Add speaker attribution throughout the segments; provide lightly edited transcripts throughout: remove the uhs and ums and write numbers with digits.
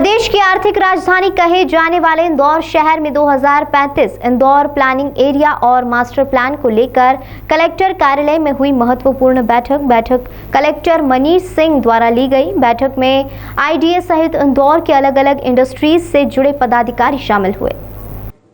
Speaker 1: प्रदेश की आर्थिक राजधानी कहे जाने वाले इंदौर शहर में 2035 इंदौर प्लानिंग एरिया और मास्टर प्लान को लेकर कलेक्टर कार्यालय में हुई महत्वपूर्ण बैठक कलेक्टर मनीष सिंह द्वारा ली गई। बैठक में आईडीए सहित इंदौर के अलग अलग इंडस्ट्रीज से जुड़े पदाधिकारी शामिल हुए।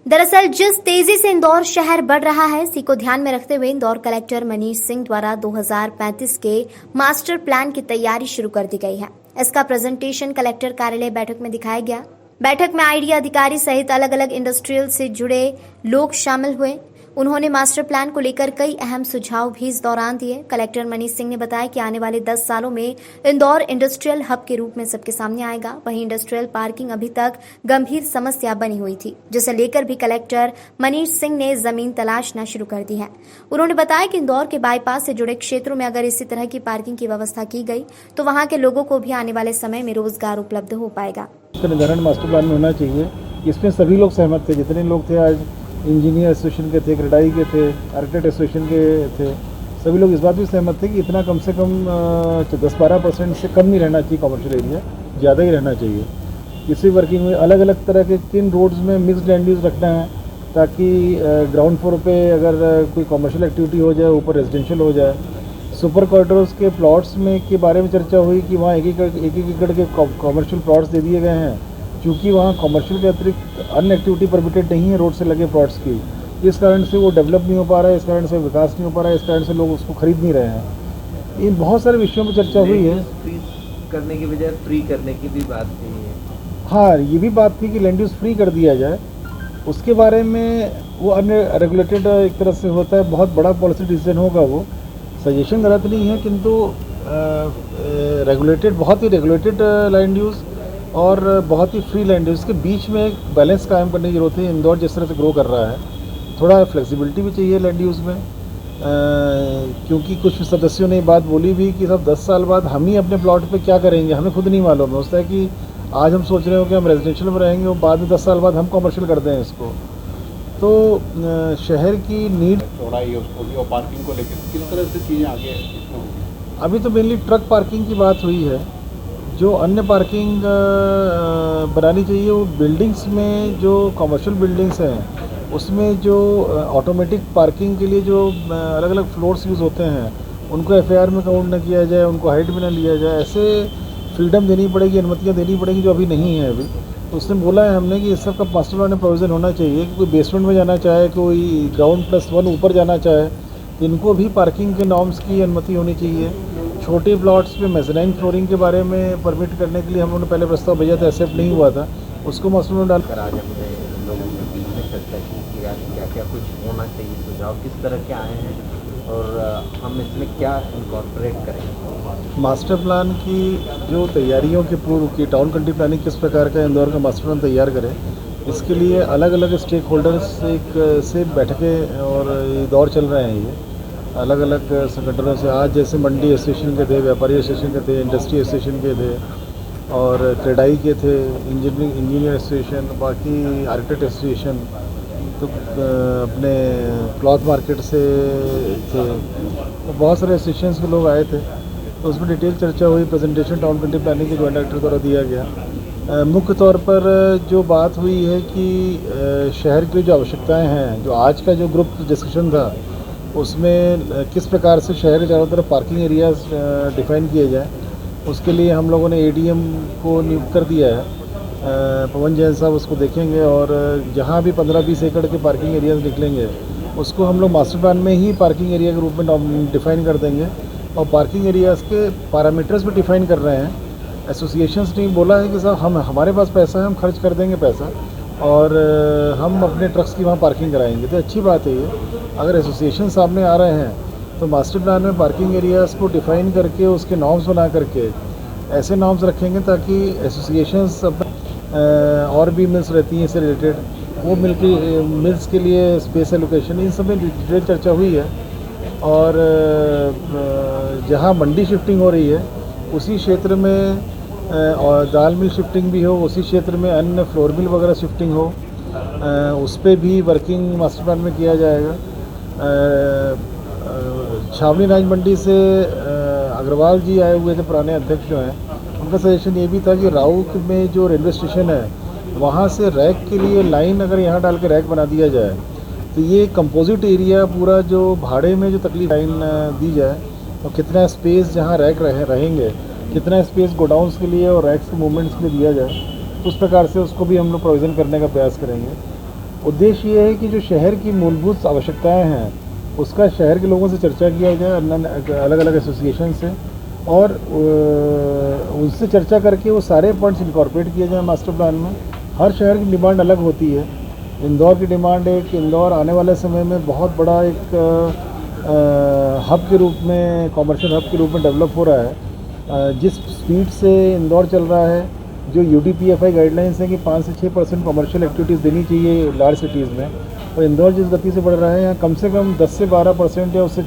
Speaker 1: दरअसल जिस तेजी से इंदौर शहर बढ़ रहा है, इसी को ध्यान में रखते हुए इंदौर कलेक्टर मनीष सिंह द्वारा 2035 के मास्टर प्लान की तैयारी शुरू कर दी गई है। इसका प्रेजेंटेशन कलेक्टर कार्यालय बैठक में दिखाया गया। बैठक में आईडीए अधिकारी सहित अलग अलग इंडस्ट्रियल से जुड़े लोग शामिल हुए। उन्होंने मास्टर प्लान को लेकर कई अहम सुझाव भी इस दौरान दिए। कलेक्टर मनीष सिंह ने बताया कि आने वाले 10 सालों में इंदौर इंडस्ट्रियल हब के रूप में सबके सामने आएगा। वहीं इंडस्ट्रियल पार्किंग अभी तक गंभीर समस्या बनी हुई थी, जिसे लेकर भी कलेक्टर मनीष सिंह ने जमीन तलाशना शुरू कर दी है। उन्होंने बताया कि इंदौर के बाईपास से जुड़े क्षेत्रों में अगर इसी तरह की पार्किंग की व्यवस्था की गई तो वहाँ के लोगों को भी आने वाले समय में रोजगार उपलब्ध हो पाएगा।
Speaker 2: निर्धारण मास्टर प्लान में होना चाहिए। इसमें सभी लोग सहमत थे, जितने लोग थे, आज इंजीनियर एसोसिएशन के थे, क्रेडाई के थे, आर्किटेक्ट एसोसिएशन के थे, सभी लोग इस बात भी सहमत थे कि इतना कम से कम 10-12% से कम नहीं रहना चाहिए कमर्शियल एरिया, ज़्यादा ही रहना चाहिए। किसी वर्किंग में अलग अलग तरह के किन रोड्स में मिक्स्ड लैंड यूज़ रखना है, ताकि ग्राउंड फ्लोर पे अगर कोई कमर्शियल एक्टिविटी हो जाए, ऊपर रेजिडेंशियल हो जाए। सुपर कॉरिडोर्स के प्लॉट्स में के बारे में चर्चा हुई कि वहाँ एक एकड़ के कमर्शियल प्लॉट्स दे दिए गए हैं, क्योंकि वहाँ कमर्शियल के अतिरिक्त अन्य एक्टिविटी परमिटेड नहीं है रोड से लगे प्लॉट्स की। इस कारण से वो डेवलप नहीं हो पा रहा है, इस कारण से विकास नहीं हो पा रहा है, इस कारण से लोग उसको खरीद नहीं रहे हैं। इन बहुत सारे विषयों पर चर्चा हुई है।
Speaker 3: फ्री करने की बजाय फ्री करने की भी बात थी।
Speaker 2: हाँ, ये भी बात थी कि लैंड यूज़ फ्री कर दिया जाए। उसके बारे में वो अन्य रेगुलेटेड एक तरह से होता है, बहुत बड़ा पॉलिसी डिसीजन होगा। वो सजेशन गलत नहीं है, किंतु रेगुलेटेड, बहुत ही रेगुलेटेड लैंड यूज़ और बहुत ही फ्री लैंड यूज़ के बीच में एक बैलेंस कायम करने की ज़रूरत है। इंदौर जिस तरह से ग्रो कर रहा है, थोड़ा फ्लेक्सिबिलिटी भी चाहिए लैंड यूज़ में, क्योंकि कुछ सदस्यों ने बात बोली भी कि सब 10 साल बाद हम ही अपने प्लॉट पे क्या करेंगे, हमें खुद नहीं मालूम है। होता है कि आज हम सोच रहे हो कि हम रेजिडेंशियल में रहेंगे और बाद में 10 साल बाद हम कमर्शियल कर दें इसको। तो शहर की नीड
Speaker 4: चौड़ाई उसको भी और पार्किंग को लेकर किस तरह से चीज़ें आगे
Speaker 2: अभी तो मेनली ट्रक पार्किंग की बात हुई है। जो अन्य पार्किंग बनानी चाहिए वो बिल्डिंग्स में, जो कमर्शियल बिल्डिंग्स हैं उसमें जो ऑटोमेटिक पार्किंग के लिए जो अलग अलग फ्लोर्स यूज़ होते हैं, उनको एफआईआर में काउंट न किया जाए, उनको हाइट में न लिया जाए। ऐसे फ्रीडम देनी पड़ेगी, अनुमतियाँ देनी पड़ेगी जो अभी नहीं है। अभी तो उसने बोला है हमने कि इस सब का मास्टर प्लान में प्रोविज़न होना चाहिए कि कोई बेसमेंट में जाना चाहे, कोई ग्राउंड +1 ऊपर जाना चाहे, तो इनको भी पार्किंग के नॉर्म्स की अनुमति होनी चाहिए। छोटे प्लॉट्स पे मेज़नाइन फ्लोरिंग के बारे में परमिट करने के लिए हम लोगों ने पहले प्रस्ताव भेजा था, एक्सेप्ट नहीं हुआ था, उसको मास्टर में डाल
Speaker 3: कर आज हमने लोगों के बीच में चर्चा की कि यार क्या क्या कुछ होना चाहिए, सुझाव किस तरह के आए हैं और हम इसमें क्या इनकॉर्पोरेट करें।
Speaker 2: मास्टर प्लान की जो तैयारियों के पूर्व की टाउन कंट्री प्लानिंग किस प्रकार का इंदौर का मास्टर प्लान तैयार करें, इसके लिए अलग अलग स्टेक होल्डर्स से बैठकें और ये दौर चल रहे हैं। ये अलग अलग संगठनों से, आज जैसे मंडी एसोसिएशन के थे, व्यापारी एसोसिएशन के थे, इंडस्ट्री एसोसिएशन के थे और क्रेडाई के थे, इंजीनियर एसोसिएशन, बाकी आर्किटेक्ट एसोसिएशन, तो अपने क्लॉथ मार्केट से थे, तो बहुत सारे एसोसिएशंस के लोग आए थे। तो उसमें डिटेल चर्चा हुई, प्रेजेंटेशन टाउन कंट्री प्लानिंग के जॉइंट डायरेक्टर द्वारा दिया गया। मुख्य तौर पर जो बात हुई है कि शहर की जो आवश्यकताएं हैं, जो आज का जो ग्रुप डिस्कशन था उसमें किस प्रकार से शहर के चारों तरफ पार्किंग एरियाज डिफाइन किए जाए, उसके लिए हम लोगों ने एडीएम को नियुक्त कर दिया है। पवन जैन साहब उसको देखेंगे और जहाँ भी 15-20 एकड़ के पार्किंग एरियाज निकलेंगे उसको हम लोग मास्टर प्लान में ही पार्किंग एरिया के रूप में डिफ़ाइन कर देंगे और पार्किंग एरियाज़ के पैरामीटर्स भी डिफ़ाइन कर रहे हैं। एसोसिएशंस ने बोला है कि साहब हमारे पास पैसा है, हम खर्च कर देंगे पैसा और हम अपने ट्रक्स की वहाँ पार्किंग कराएंगे। तो अच्छी बात है ये। अगर एसोसिएशन सामने आ रहे हैं तो मास्टर प्लान में पार्किंग एरियाज़ को डिफ़ाइन करके उसके नॉर्म्स बना करके ऐसे नॉर्म्स रखेंगे ताकि एसोसिएशंस और भी मिल्स रहती हैं इससे रिलेटेड, वो मिल्स के लिए स्पेस एलोकेशन, इन सब में डिटेल चर्चा हुई है। और जहाँ मंडी शिफ्टिंग हो रही है उसी क्षेत्र में और दाल मिल शिफ्टिंग भी हो, उसी क्षेत्र में अन्य फ्लोर मिल वगैरह शिफ्टिंग हो, उस पर भी वर्किंग मास्टर प्लान में किया जाएगा। छावनी राज मंडी से अग्रवाल जी आए हुए थे, पुराने अध्यक्ष जो हैं, आपका सजेशन ये भी था कि राउक में जो रेलवे स्टेशन है वहाँ से रैक के लिए लाइन अगर यहाँ डाल के रैक बना दिया जाए तो ये कंपोजिट एरिया पूरा जो भाड़े में जो तकलीफ लाइन दी जाए और कितना स्पेस जहाँ रैक रहेंगे, कितना स्पेस गोडाउंस के लिए और रैक्स के मूवमेंट्स के लिए दिया जाए, उस प्रकार से उसको भी हम लोग प्रोविज़न करने का प्रयास करेंगे। उद्देश्य ये है कि जो शहर की मूलभूत आवश्यकताएं हैं उसका शहर के लोगों से चर्चा किया जाए, अलग अलग एसोसिएशन से, और उनसे चर्चा करके वो सारे पॉइंट्स इनकॉर्पोरेट किए जाए मास्टर प्लान में। हर शहर की डिमांड अलग होती है। इंदौर की डिमांड है कि इंदौर आने वाले समय में बहुत बड़ा एक हब के रूप में, कॉमर्शियल हब के रूप में डेवलप हो रहा है। जिस स्पीड से इंदौर चल रहा है, जो UDPFI गाइडलाइंस है कि 5 से 6% कमर्शियल एक्टिविटीज़ देनी चाहिए लार्ज सिटीज़ में, और इंदौर जिस गति से बढ़ रहा है यहाँ कम से कम 10 से 12% या उससे